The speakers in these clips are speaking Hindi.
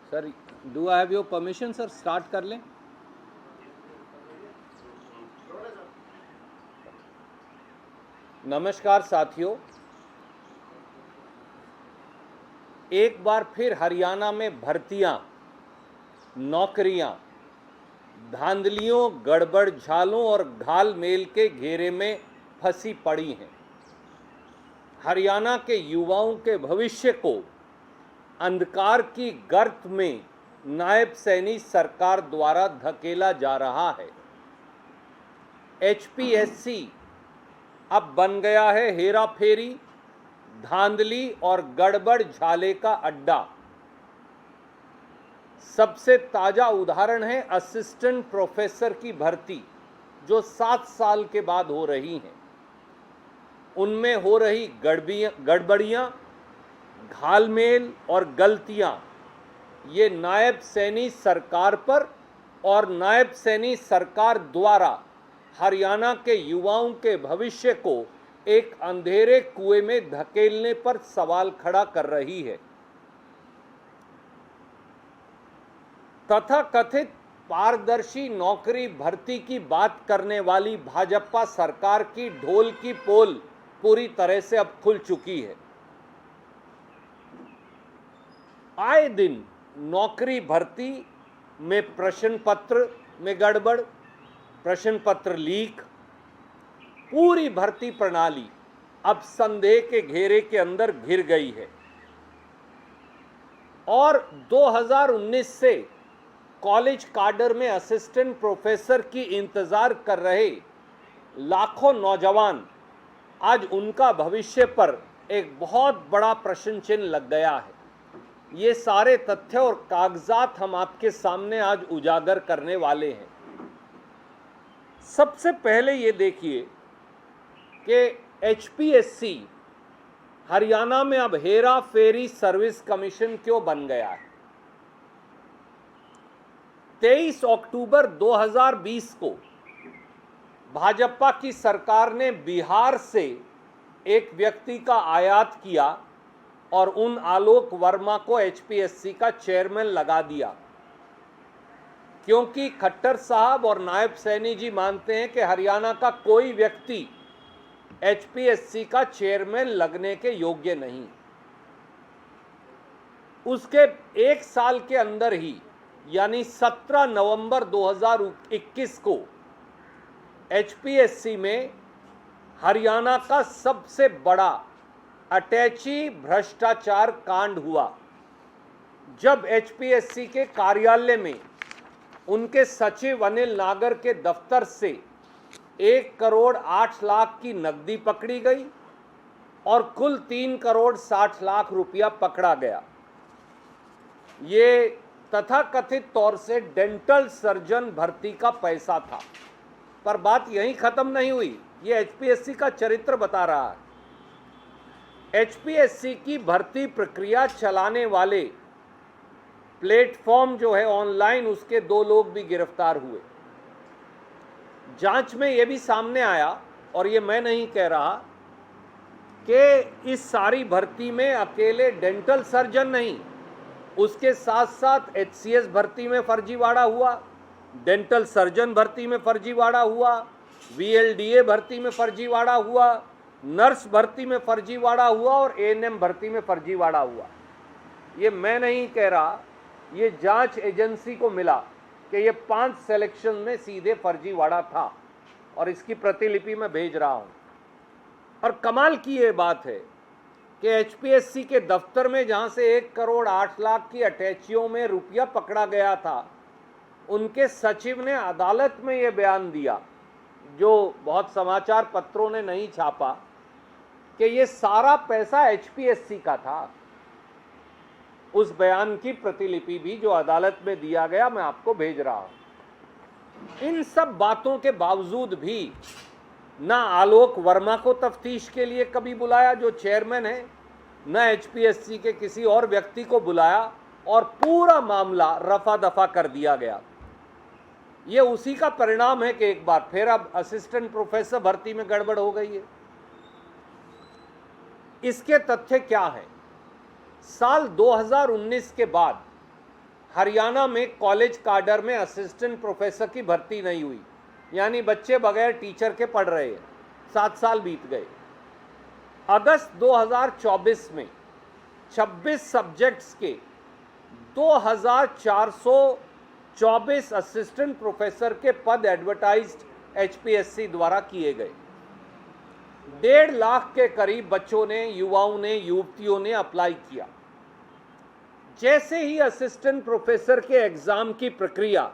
Sir, do I have your permission sir, start कर लें? नमस्कार साथियों, एक बार फिर हरियाणा में भर्तियां, नौकरियां धांधलियों, गड़बड़ झालों और घालमेल के घेरे में फंसी पड़ी हैं। हरियाणा के युवाओं के भविष्य को अंधकार की गर्त में नायब सैनी सरकार द्वारा धकेला जा रहा है। एचपीएससी अब बन गया है हेरा फेरी, धांधली और गड़बड़ झाले का अड्डा। सबसे ताजा उदाहरण है असिस्टेंट प्रोफेसर की भर्ती, जो 7 साल के बाद हो रही हैं। उनमें हो रही गड़बड़ियां, घालमेल और गलतियां ये नायब सैनी सरकार पर और नायब सैनी सरकार द्वारा हरियाणा के युवाओं के भविष्य को एक अंधेरे कुएं में धकेलने पर सवाल खड़ा कर रही है। तथाकथित पारदर्शी नौकरी भर्ती की बात करने वाली भाजपा सरकार की ढोल की पोल पूरी तरह से अब खुल चुकी है। आए दिन नौकरी भर्ती में प्रश्न पत्र में गड़बड़, प्रश्न पत्र लीक, पूरी भर्ती प्रणाली अब संदेह के घेरे के अंदर घिर गई है। और 2019 से कॉलेज काडर में असिस्टेंट प्रोफेसर की इंतजार कर रहे लाखों नौजवान, आज उनका भविष्य पर एक बहुत बड़ा प्रश्न चिन्ह लग गया है। ये सारे तथ्य और कागजात हम आपके सामने आज उजागर करने वाले हैं। सबसे पहले ये देखिए कि एचपीएससी हरियाणा में अब हेरा फेरी सर्विस कमीशन क्यों बन गया है। 23 अक्टूबर 2020 को भाजपा की सरकार ने बिहार से एक व्यक्ति का आयात किया और उन आलोक वर्मा को एचपीएससी का चेयरमैन लगा दिया, क्योंकि खट्टर साहब और नायब सैनी जी मानते हैं कि हरियाणा का कोई व्यक्ति एचपीएससी का चेयरमैन लगने के योग्य नहीं। उसके एक साल के अंदर ही, यानी 17 नवंबर 2021 को एचपीएससी में हरियाणा का सबसे बड़ा अटैची भ्रष्टाचार कांड हुआ, जब एचपीएससी के कार्यालय में उनके सचिव अनिल नागर के दफ्तर से 1 करोड़ 8 लाख की नकदी पकड़ी गई और कुल 3 करोड़ 60 लाख रुपया पकड़ा गया। ये तथाकथित तौर से डेंटल सर्जन भर्ती का पैसा था। पर बात यहीं खत्म नहीं हुई, ये एचपीएससी का चरित्र बता रहा है। एचपीएससी की भर्ती प्रक्रिया चलाने वाले प्लेटफॉर्म जो है ऑनलाइन, उसके 2 लोग भी गिरफ्तार हुए। जांच में यह भी सामने आया, और ये मैं नहीं कह रहा, कि इस सारी भर्ती में अकेले डेंटल सर्जन नहीं, उसके साथ साथ एचसीएस भर्ती में फर्जीवाड़ा हुआ, डेंटल सर्जन भर्ती में फर्जीवाड़ा हुआ, वीएलडीए भर्ती में फर्जीवाड़ा हुआ, नर्स भर्ती में फर्जीवाड़ा हुआ और एएनएम भर्ती में फर्जीवाड़ा हुआ। ये मैं नहीं कह रहा, ये जांच एजेंसी को मिला कि ये 5 सिलेक्शन में सीधे फर्जीवाड़ा था, और इसकी प्रतिलिपि मैं भेज रहा हूं। और कमाल की ये बात है कि एचपीएससी के दफ्तर में जहां से 1 करोड़ 8 लाख की अटैचियों में रुपया पकड़ा गया था, उनके सचिव ने अदालत में ये बयान दिया, जो बहुत समाचार पत्रों ने नहीं छापा, कि ये सारा पैसा एचपीएससी का था। उस बयान की प्रतिलिपि भी जो अदालत में दिया गया, मैं आपको भेज रहा हूं। इन सब बातों के बावजूद भी ना आलोक वर्मा को तफ्तीश के लिए कभी बुलाया, जो चेयरमैन है, न एचपीएससी के किसी और व्यक्ति को बुलाया, और पूरा मामला रफा दफा कर दिया गया। ये उसी का परिणाम है कि एक बार फिर अब असिस्टेंट प्रोफेसर भर्ती में गड़बड़ हो गई है। इसके तथ्य क्या हैं? साल 2019 के बाद हरियाणा में कॉलेज काडर में असिस्टेंट प्रोफेसर की भर्ती नहीं हुई, यानी बच्चे बगैर टीचर के पढ़ रहे हैं। 7 साल बीत गए। अगस्त 2024 में 26 सब्जेक्ट्स के 2424 असिस्टेंट प्रोफेसर के पद एडवर्टाइज्ड एचपीएससी द्वारा किए गए। 1.5 लाख के करीब बच्चों ने, युवाओं ने, युवतियों ने अप्लाई किया। जैसे ही असिस्टेंट प्रोफेसर के एग्जाम की प्रक्रिया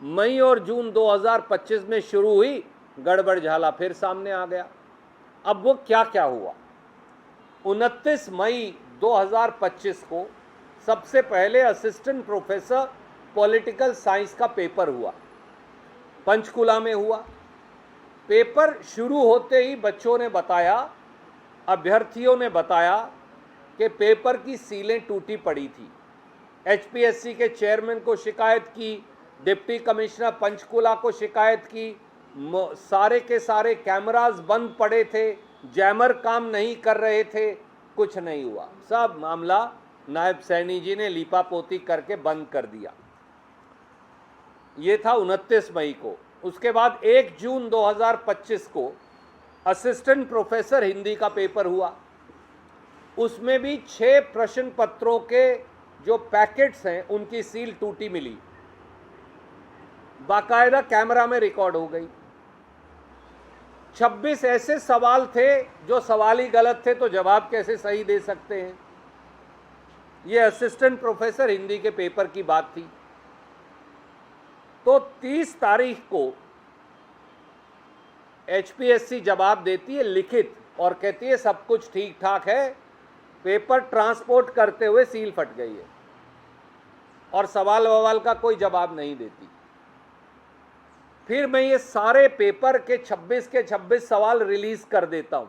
मई और जून 2025 में शुरू हुई, गड़बड़ झाला फिर सामने आ गया। अब वो क्या क्या हुआ। 29 मई 2025 को सबसे पहले असिस्टेंट प्रोफेसर पॉलिटिकल साइंस का पेपर हुआ, पंचकुला में हुआ। पेपर शुरू होते ही बच्चों ने बताया, अभ्यर्थियों ने बताया कि पेपर की सीलें टूटी पड़ी थी। एचपीएससी के चेयरमैन को शिकायत की, डिप्टी कमिश्नर पंचकुला को शिकायत की, सारे के सारे कैमरास बंद पड़े थे, जैमर काम नहीं कर रहे थे, कुछ नहीं हुआ। सब मामला नायब सैनी जी ने लीपापोती करके बंद कर दिया। ये था 29 मई को। उसके बाद 1 जून 2025 को असिस्टेंट प्रोफेसर हिंदी का पेपर हुआ। उसमें भी 6 प्रश्न पत्रों के जो पैकेट्स हैं उनकी सील टूटी मिली, बाकायदा कैमरा में रिकॉर्ड हो गई। 26 ऐसे सवाल थे जो सवाल ही गलत थे, तो जवाब कैसे सही दे सकते हैं। ये असिस्टेंट प्रोफेसर हिंदी के पेपर की बात थी। तो 30 तारीख को एचपीएससी जवाब देती है लिखित, और कहती है सब कुछ ठीक ठाक है। पेपर ट्रांसपोर्ट करते हुए सील फट गई है, और सवाल ववाल का कोई जवाब नहीं देती। फिर मैं ये सारे पेपर के 26 सवाल रिलीज कर देता हूं,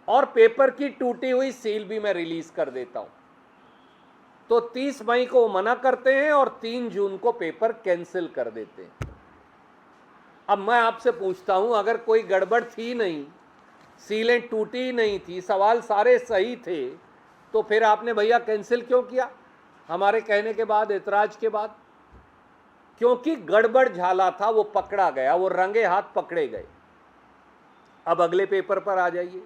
और पेपर की टूटी हुई सील भी मैं रिलीज कर देता हूं। तो 30 मई को मना करते हैं और 3 जून को पेपर कैंसिल कर देते हैं। अब मैं आपसे पूछता हूं, अगर कोई गड़बड़ थी नहीं, सीलें टूटी नहीं थी, सवाल सारे सही थे, तो फिर आपने भैया कैंसिल क्यों किया हमारे कहने के बाद, एतराज के बाद? क्योंकि गड़बड़ झाला था, वो पकड़ा गया, वो रंगे हाथ पकड़े गए। अब अगले पेपर पर आ जाइए।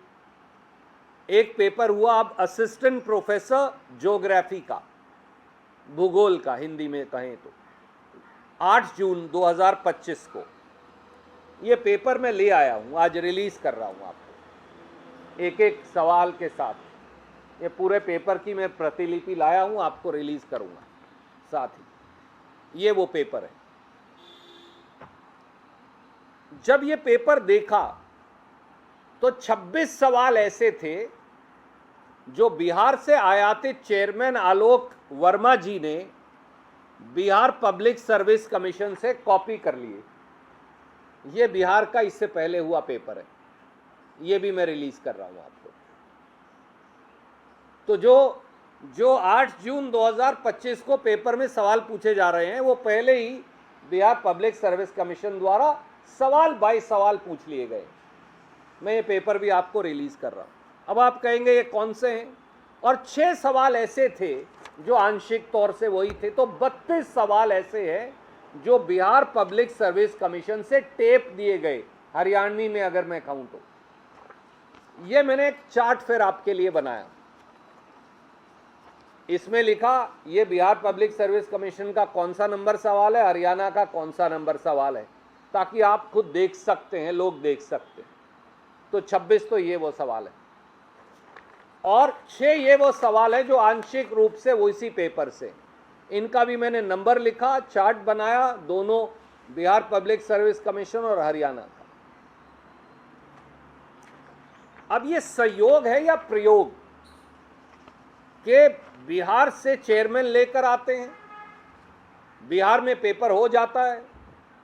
एक पेपर हुआ अब असिस्टेंट प्रोफेसर ज्योग्राफी का, भूगोल का हिंदी में कहें तो, 8 जून 2025 को। ये पेपर मैं ले आया हूं, आज रिलीज कर रहा हूं आपको एक एक सवाल के साथ। ये पूरे पेपर की मैं प्रतिलिपि लाया हूं, आपको रिलीज करूंगा साथ ही। ये वो पेपर है। जब ये पेपर देखा तो 26 सवाल ऐसे थे जो बिहार से आयातित चेयरमैन आलोक वर्मा जी ने बिहार पब्लिक सर्विस कमीशन से कॉपी कर लिए। ये बिहार का इससे पहले हुआ पेपर है, ये भी मैं रिलीज कर रहा हूं आपको। तो जो 8 जून 2025 को पेपर में सवाल पूछे जा रहे हैं, वो पहले ही बिहार पब्लिक सर्विस कमीशन द्वारा सवाल बाय सवाल पूछ लिए गए। मैं ये पेपर भी आपको रिलीज कर रहा हूं। अब आप कहेंगे ये कौन से हैं, और 6 सवाल ऐसे थे जो आंशिक तौर से वही थे। तो 32 सवाल ऐसे हैं जो बिहार पब्लिक सर्विस कमीशन से टेप दिए गए, हरियाणवी में अगर मैं कहूं तो। ये मैंने एक चार्ट फिर आपके लिए बनाया, इसमें लिखा ये बिहार पब्लिक सर्विस कमीशन का कौन सा नंबर सवाल है, हरियाणा का कौन सा नंबर सवाल है, ताकि आप खुद देख सकते हैं, लोग देख सकते हैं। तो 26 तो ये वो सवाल है, और 6 ये वो सवाल है जो आंशिक रूप से वो इसी पेपर से। इनका भी मैंने नंबर लिखा, चार्ट बनाया, दोनों बिहार पब्लिक सर्विस कमीशन और हरियाणा का। अब ये संयोग है या प्रयोग के बिहार से चेयरमैन लेकर आते हैं, बिहार में पेपर हो जाता है,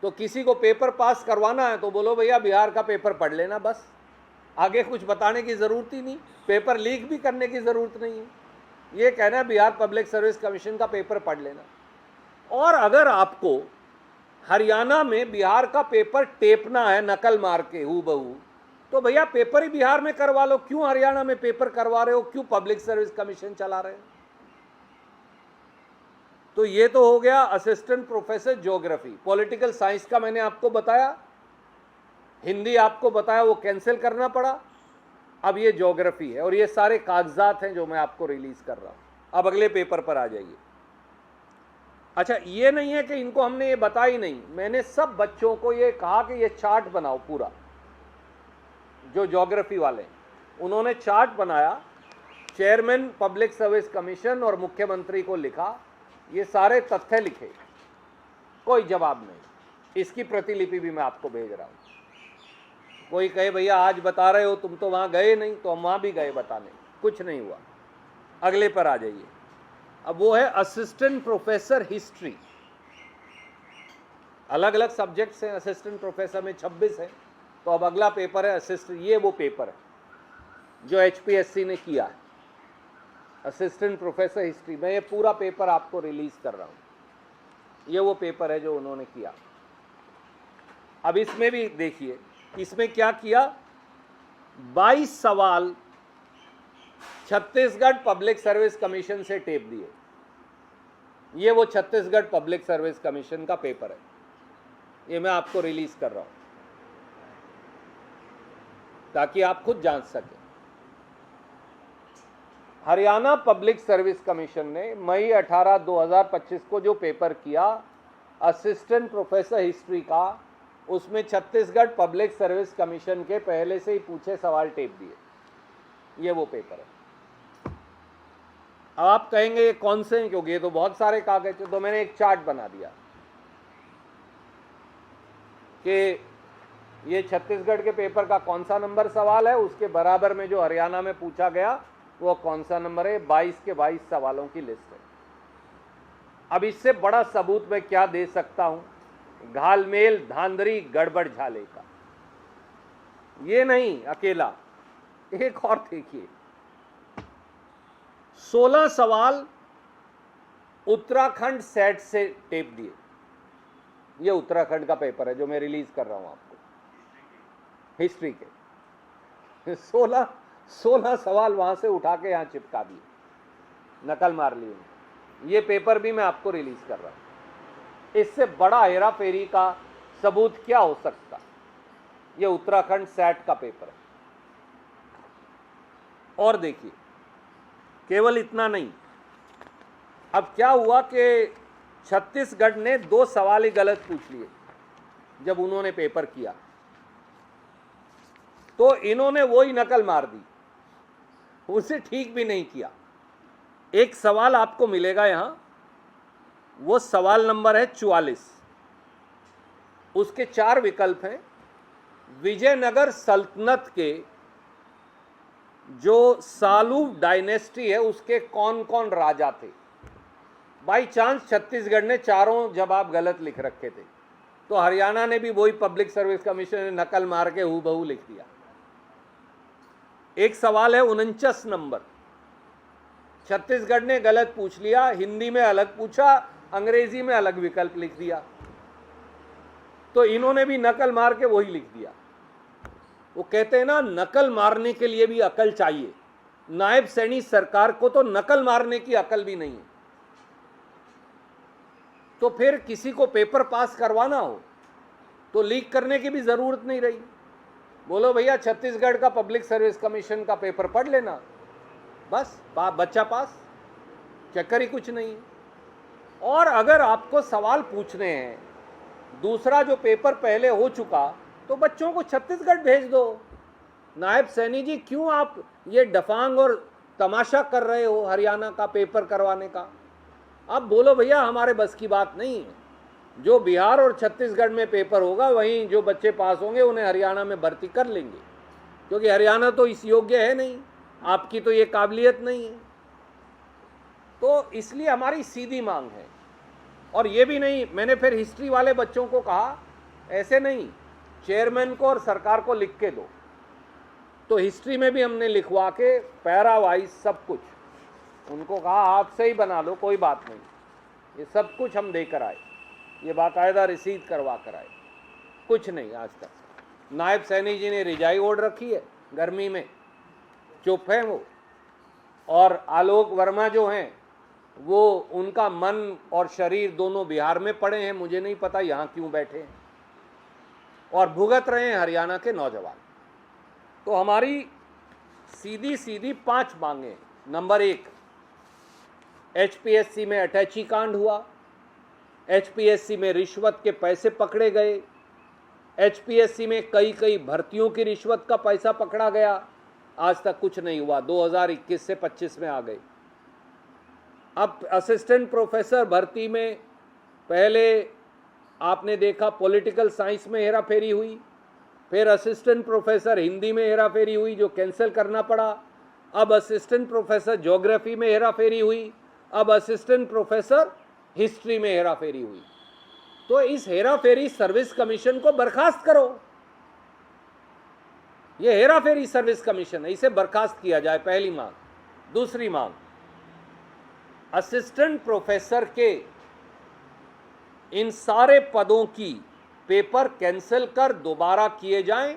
तो किसी को पेपर पास करवाना है तो बोलो भैया बिहार का पेपर पढ़ लेना, बस आगे कुछ बताने की ज़रूरत ही नहीं, पेपर लीक भी करने की ज़रूरत नहीं है, ये कहना है बिहार पब्लिक सर्विस कमीशन का पेपर पढ़ लेना। और अगर आपको हरियाणा में बिहार का पेपर टेपना है नकल मार के हूबहू, तो भैया पेपर ही बिहार में करवा लो, क्यों हरियाणा में पेपर करवा रहे हो, क्यों पब्लिक सर्विस कमीशन चला रहे हो? तो ये तो हो गया assistant professor geography. Political science का मैंने आपको बताया, हिंदी आपको बताया, वो कैंसिल करना पड़ा। अब ये ज्योग्राफी है और ये सारे कागजात हैं जो मैं आपको रिलीज कर रहा हूं। अब अगले पेपर पर आ जाइए। अच्छा, ये नहीं है कि इनको हमने ये बताई नहीं, मैंने सब बच्चों को ये कहा कि ये चार्ट बनाओ पूरा। जो ज्योग्राफी वाले उन्होंने चार्ट बनाया, चेयरमैन पब्लिक सर्विस कमीशन और मुख्यमंत्री को लिखा, ये सारे तथ्य लिखे, कोई जवाब नहीं। इसकी प्रतिलिपि भी मैं आपको भेज रहा हूं। कोई कहे भैया आज बता रहे हो, तुम तो वहां गए नहीं, तो हम वहां भी गए बताने, कुछ नहीं हुआ। अगले पर आ जाइए। अब वो है असिस्टेंट प्रोफेसर हिस्ट्री। अलग अलग सब्जेक्ट्स हैं, असिस्टेंट प्रोफेसर में 26 है। तो अब अगला पेपर है असिस्टेंट, ये वो पेपर है जो HPSC ने किया है, असिस्टेंट प्रोफेसर हिस्ट्री। मैं ये पूरा पेपर आपको रिलीज कर रहा हूं। ये वो पेपर है जो उन्होंने किया। अब इसमें भी देखिए, इसमें क्या किया, 22 सवाल छत्तीसगढ़ पब्लिक सर्विस कमीशन से टेप दिए। ये वो छत्तीसगढ़ पब्लिक सर्विस कमीशन का पेपर है, ये मैं आपको रिलीज कर रहा हूं ताकि आप खुद जांच सकें। हरियाणा पब्लिक सर्विस कमीशन ने मई 18, 2025 को जो पेपर किया असिस्टेंट प्रोफेसर हिस्ट्री का, उसमें छत्तीसगढ़ पब्लिक सर्विस कमीशन के पहले से ही पूछे सवाल टेप दिए। ये वो पेपर है। अब आप कहेंगे ये कौन से हैं, क्योंकि ये तो बहुत सारे कागज हैं। तो मैंने एक चार्ट बना दिया कि ये छत्तीसगढ़ के पेपर का कौन सा नंबर सवाल है, उसके बराबर में जो हरियाणा में पूछा गया वो कौन सा नंबर है। 22 के 22 सवालों की लिस्ट है। अब इससे बड़ा सबूत मैं क्या दे सकता हूं, घालमेल, धांधली, गड़बड़ झाले का। ये नहीं अकेला, एक और देखिए, 16 सवाल उत्तराखंड सेट से टेप दिए। ये उत्तराखंड का पेपर है जो मैं रिलीज कर रहा हूं आपको, हिस्ट्री के। 16 सवाल वहां से उठा के यहां चिपका दिए, नकल मार ली उन्होंने। ये पेपर भी मैं आपको रिलीज कर रहा हूं। इससे बड़ा हेरा फेरी का सबूत क्या हो सकता। ये उत्तराखंड सेट का पेपर है। और देखिए, केवल इतना नहीं, अब क्या हुआ कि छत्तीसगढ़ ने 2 सवाल ही गलत पूछ लिए जब उन्होंने पेपर किया, तो इन्होंने वही नकल मार दी, उसे ठीक भी नहीं किया। एक सवाल आपको मिलेगा यहां, वो सवाल नंबर है 44। उसके 4 विकल्प हैं। विजयनगर सल्तनत के जो सालू डायनेस्टी है उसके कौन कौन राजा थे। बाई चांस छत्तीसगढ़ ने चारों जवाब गलत लिख रखे थे, तो हरियाणा ने भी वही पब्लिक सर्विस कमीशन ने नकल मार के हूबहू लिख दिया। एक सवाल है 49 नंबर, छत्तीसगढ़ ने गलत पूछ लिया, हिंदी में अलग पूछा, अंग्रेजी में अलग विकल्प लिख दिया, तो इन्होंने भी नकल मार के वही लिख दिया। वो कहते हैं ना, नकल मारने के लिए भी अकल चाहिए। नायब सैनी सरकार को तो नकल मारने की अकल भी नहीं है, तो फिर किसी को पेपर पास करवाना हो तो लीक करने की भी जरूरत नहीं रही। बोलो भैया छत्तीसगढ़ का पब्लिक सर्विस कमीशन का पेपर पढ़ लेना, बस बच्चा पास, चक्कर ही कुछ नहीं है। और अगर आपको सवाल पूछने हैं दूसरा जो पेपर पहले हो चुका, तो बच्चों को छत्तीसगढ़ भेज दो। नायब सैनी जी, क्यों आप ये डफांग और तमाशा कर रहे हो हरियाणा का पेपर करवाने का। आप बोलो भैया हमारे बस की बात नहीं है, जो बिहार और छत्तीसगढ़ में पेपर होगा वहीं जो बच्चे पास होंगे उन्हें हरियाणा में भर्ती कर लेंगे, क्योंकि हरियाणा तो इस योग्य है नहीं, आपकी तो ये काबिलियत नहीं है। तो इसलिए हमारी सीधी मांग है। और ये भी नहीं, मैंने फिर हिस्ट्री वाले बच्चों को कहा ऐसे नहीं, चेयरमैन को और सरकार को लिख के दो। तो हिस्ट्री में भी हमने लिखवा के पैरा वाइज सब कुछ उनको कहा हाथ से ही बना लो, कोई बात नहीं, ये सब कुछ हम देकर आए, ये बाकायदा रसीद करवा कर आए। कुछ नहीं आज तक। नायब सैनी जी ने रिजाई ओढ़ रखी है, गर्मी में चुप है वो, और आलोक वर्मा जो हैं वो उनका मन और शरीर दोनों बिहार में पड़े हैं, मुझे नहीं पता यहाँ क्यों बैठे हैं, और भुगत रहे हैं हरियाणा के नौजवान। तो हमारी सीधी सीधी 5 मांगे। नंबर 1, एचपीएससी में अटैची कांड हुआ, एचपीएससी में रिश्वत के पैसे पकड़े गए, एचपीएससी में कई भर्तियों की रिश्वत का पैसा पकड़ा गया, आज तक कुछ नहीं हुआ, 2021 से 25 में आ गए। अब असिस्टेंट प्रोफेसर भर्ती में पहले आपने देखा पॉलिटिकल साइंस में हेराफेरी हुई, फिर असिस्टेंट प्रोफेसर हिंदी में हेराफेरी हुई जो कैंसिल करना पड़ा, अब असिस्टेंट प्रोफेसर ज्योग्राफी में हेराफेरी हुई, अब असिस्टेंट प्रोफेसर हिस्ट्री में हेराफेरी हुई। तो इस हेराफेरी सर्विस कमीशन को बर्खास्त करो। यह हेराफेरी सर्विस कमीशन है, इसे बर्खास्त किया जाए, पहली मांग। दूसरी मांग, असिस्टेंट प्रोफेसर के इन सारे पदों की पेपर कैंसिल कर दोबारा किए जाएं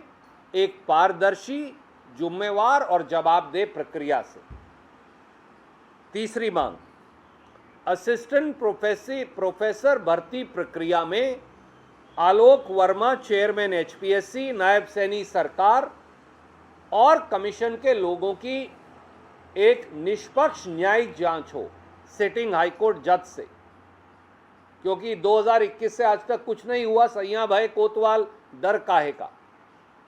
एक पारदर्शी, जिम्मेवार और जवाबदेह प्रक्रिया से। तीसरी मांग, असिस्टेंट प्रोफेसर भर्ती प्रक्रिया में आलोक वर्मा चेयरमैन एचपीएससी, नायब सैनी सरकार और कमीशन के लोगों की एक निष्पक्ष न्यायिक जांच हो सिटिंग हाईकोर्ट जज से, क्योंकि 2021 से आज तक कुछ नहीं हुआ। सैया भाई कोतवाल डर काहे का,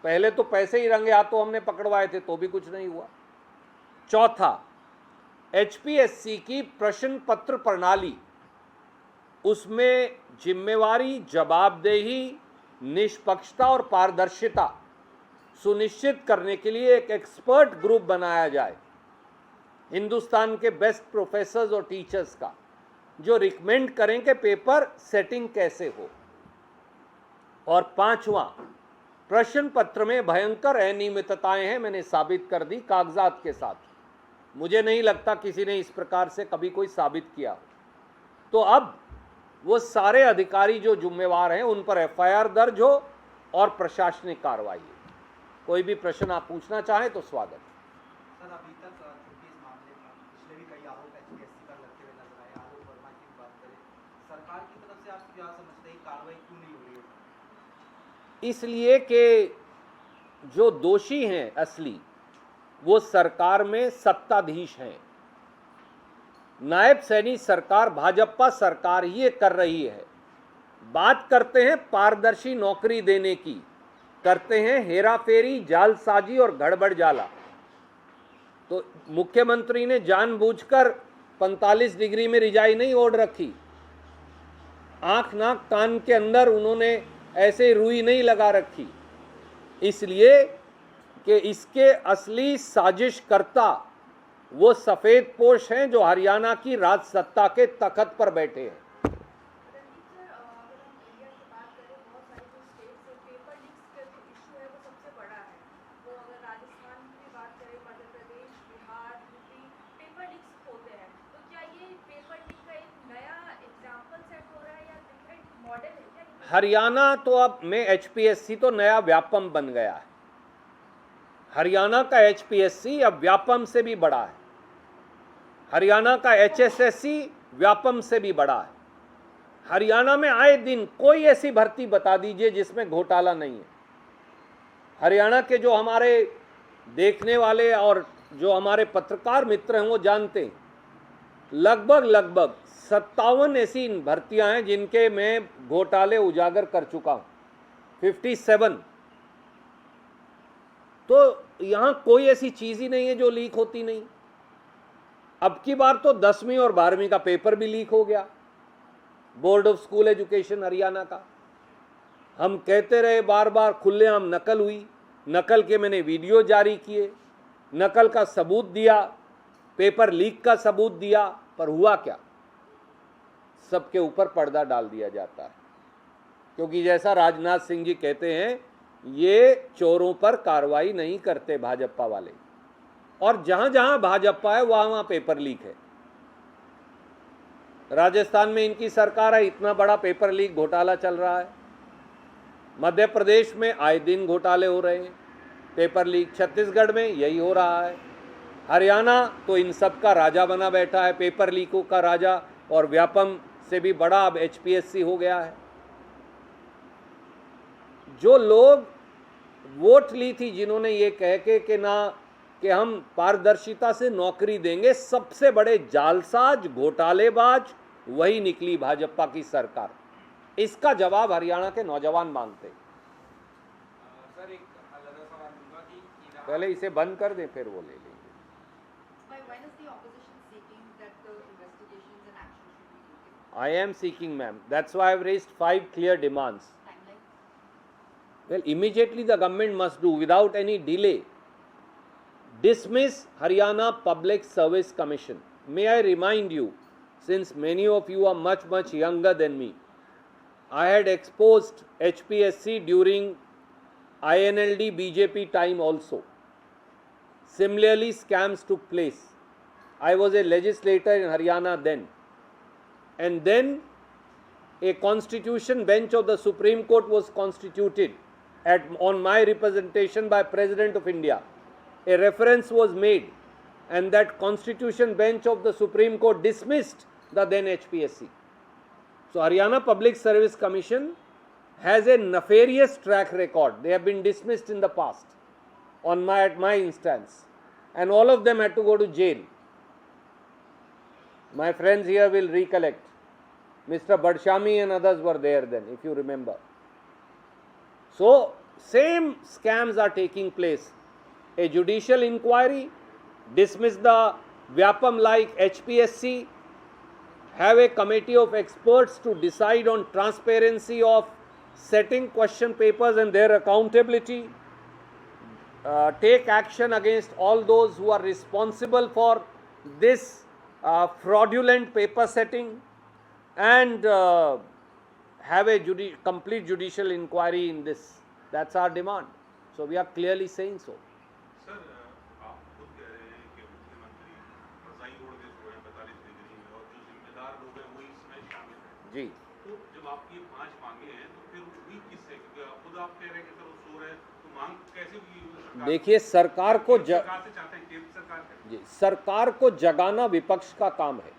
पहले तो पैसे ही रंगे हाथों हमने पकड़वाए थे तो भी कुछ नहीं हुआ। चौथा, एचपीएससी की प्रश्न पत्र प्रणाली, उसमें जिम्मेवारी, जवाबदेही, निष्पक्षता और पारदर्शिता सुनिश्चित करने के लिए एक एक्सपर्ट ग्रुप बनाया जाए हिंदुस्तान के बेस्ट प्रोफेसर्स और टीचर्स का, जो रिकमेंड करें कि पेपर सेटिंग कैसे हो। और पांचवा, प्रश्न पत्र में भयंकर अनियमितताएं हैं, मैंने साबित कर दी कागजात के साथ। मुझे नहीं लगता किसी ने इस प्रकार से कभी कोई साबित किया। तो अब वो सारे अधिकारी जो जिम्मेवार हैं उन पर एफआईआर दर्ज हो और प्रशासनिक कार्रवाई हो। कोई भी प्रश्न आप पूछना चाहें तो स्वागत। सर, अभी तक चूंकि इस मामले में पिछले भी कई आरोप एचपीएससी पर लगते हुए नजर आए, आलोक वर्मा की बात करें, सरकार की तरफ से आप क्या समझते हैं कार्रवाई क्यों नहीं हो रही है? इसलिए कि जो दोषी हैं असली वो सरकार में सत्ताधीश हैं। नायब सैनी सरकार, भाजपा सरकार ये कर रही है। बात करते हैं पारदर्शी नौकरी देने की, करते हैं हेराफेरी, जालसाजी और गड़बड़ जाला। तो मुख्यमंत्री ने जानबूझकर 45 डिग्री में रिजाई नहीं ओढ़ रखी, आंख नाक कान के अंदर उन्होंने ऐसे रुई नहीं लगा रखी, इसलिए कि इसके असली साजिशकर्ता वो सफेद पोश हैं जो हरियाणा की राज सत्ता के तख्त पर बैठे हैं। हरियाणा तो अब में एचपीएससी तो नया व्यापम बन गया है। हरियाणा का एचपीएससी अब व्यापम से भी बड़ा है, हरियाणा का एचएसएससी व्यापम से भी बड़ा है। हरियाणा में आए दिन कोई ऐसी भर्ती बता दीजिए जिसमें घोटाला नहीं है। हरियाणा के जो हमारे देखने वाले और जो हमारे पत्रकार मित्र हैं वो जानते हैं, लगभग 57 ऐसी भर्तियां हैं जिनके मैं घोटाले उजागर कर चुका हूं, 57। तो यहां कोई ऐसी चीज ही नहीं है जो लीक होती नहीं। अब की बार तो 10वीं और 12वीं का पेपर भी लीक हो गया, board of school education Haryana का। हम कहते रहे बार बार, खुलेआम नकल हुई, नकल के मैंने वीडियो जारी किए, नकल का सबूत दिया, पेपर लीक का सबूत दिया, पर हुआ क्या? सबके ऊपर पर्दा डाल दिया जाता है, क्योंकि जैसा राजनाथ सिंह जी कहते हैं, ये चोरों पर कार्रवाई नहीं करते भाजपा वाले, और जहां जहां भाजपा है वहां वहां पेपर लीक है। राजस्थान में इनकी सरकार है, इतना बड़ा पेपर लीक घोटाला चल रहा है। मध्य प्रदेश में आए दिन घोटाले हो रहे हैं, पेपर लीक। छत्तीसगढ़ में यही हो रहा है। हरियाणा तो इन सब का राजा बना बैठा है, पेपर लीकों का राजा, और व्यापम से भी बड़ा अब HPSC हो गया है। जो लोग वोट ली थी, जिन्होंने ये कह के कि ना कि हम पारदर्शिता से नौकरी देंगे, सबसे बड़े जालसाज घोटालेबाज वही निकली भाजपा की सरकार। इसका जवाब हरियाणा के नौजवान मांगते। सर एक अलग सवाल दूंगा कि पहले इसे बंद कर दें, फिर वो ले लेंगे। When is the opposition seeking that the investigations and action should be taken? I am seeking, ma'am. That's why I've raised 5 clear demands. Timeline? Well, immediately the government must do, without any delay, dismiss Haryana Public Service Commission. May I remind you, since many of you are much younger than me, I had exposed HPSC during INLD BJP time also. Similarly, scams took place. I was a legislator in Haryana then. And then a constitution bench of the Supreme Court was constituted on my representation by President of India. A reference was made, and that constitution bench of the Supreme Court dismissed the then HPSC. So Haryana Public Service Commission has a nefarious track record. They have been dismissed in the past at my instance, and all of them had to go to jail. My friends here will recollect. Mr. Badshami and others were there then, if you remember. So same scams are taking place. A judicial inquiry, dismiss the Vyapam like HPSC, have a committee of experts to decide on transparency of setting question papers and their accountability, take action against all those who are responsible for this fraudulent paper setting, and have a complete judicial inquiry in this. That's our demand. So we are clearly saying so. Sir आप खुद कह रहे हैं कि मुख्यमंत्री रजाई ओढ़ के सोए हैं 45 डिग्री में, और जो जिम्मेदार लोग हैं वो इसमें शामिल हैं। जी, तो जब आपकी 5 मांगे हैं तो फिर हुई किससे? क्योंकि आप खुद आप कह रहे हैं कि सर वो सो रहे हैं, तो मांग कैसे हुई? सरकार देखिए, सरकार को सरकार से चाहते हैं, केंद्र सरकार से। जी, सरकार को जगाना विपक्ष का काम है,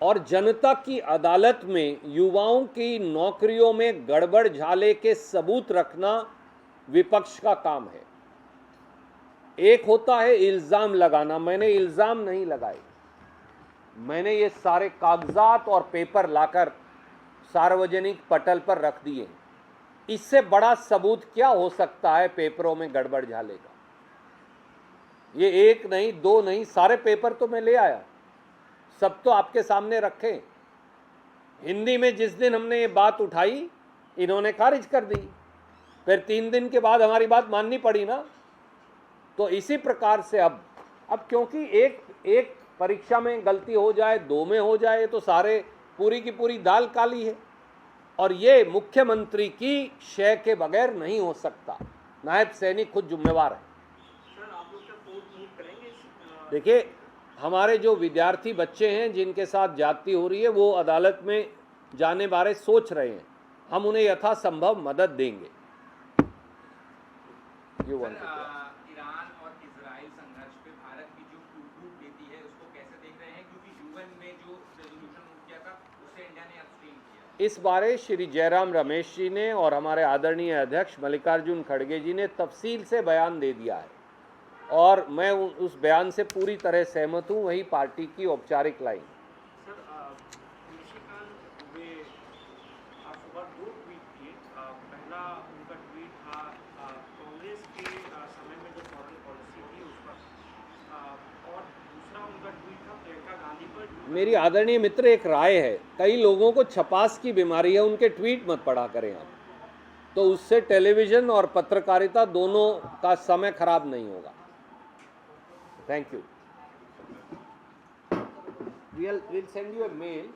और जनता की अदालत में युवाओं की नौकरियों में गड़बड़ झाले के सबूत रखना विपक्ष का काम है। एक होता है इल्जाम लगाना, मैंने इल्जाम नहीं लगाए, मैंने ये सारे कागजात और पेपर लाकर सार्वजनिक पटल पर रख दिए। इससे बड़ा सबूत क्या हो सकता है पेपरों में गड़बड़ झाले का? ये एक नहीं, दो नहीं, सारे पेपर तो मैं ले आया, सब तो आपके सामने रखे। हिंदी में जिस दिन हमने ये बात उठाई, इन्होंने खारिज कर दी, फिर 3 दिन के बाद हमारी बात माननी पड़ी ना। तो इसी प्रकार से अब क्योंकि एक परीक्षा में गलती हो जाए, 2 में हो जाए, तो सारे पूरी की पूरी दाल काली है, और ये मुख्यमंत्री की शय के बगैर नहीं हो सकता। नायब सैनिक खुद जिम्मेवार है। सर आप लोग क्या कोर्ट मूव करेंगे? देखिए, हमारे जो विद्यार्थी बच्चे हैं जिनके साथ ज्यादती हो रही है, वो अदालत में जाने बारे सोच रहे हैं, हम उन्हें यथासंभव मदद देंगे। ईरान और इजराइल संघर्ष पे भारत की जो रूप लेती है उसको कैसे देख रहे हैं? क्योंकि यूएन में जो रेजोल्यूशन किया था उससे इंडिया ने अब्सटेन किया। इस बारे श्री जयराम रमेश जी ने और हमारे आदरणीय अध्यक्ष मल्लिकार्जुन खड़गे जी ने तफसील से बयान दे दिया है, और मैं उस बयान से पूरी तरह सहमत हूँ। वही पार्टी की औपचारिक लाइन। सर निशिकांत दुबे आप सुबह 2 ट्वीट किए। पहला उनका ट्वीट था कांग्रेस के समय में जो फॉरेन पॉलिसी थी उस पर, और दूसरा उनका ट्वीट था प्रियंका गांधी पर। मेरी आदरणीय मित्र, एक राय है, कई लोगों को छपास की बीमारी है, उनके ट्वीट मत पढ़ा करें आप, तो उससे टेलीविजन और पत्रकारिता दोनों का समय खराब नहीं होगा। Thank you. We'll send you a mail.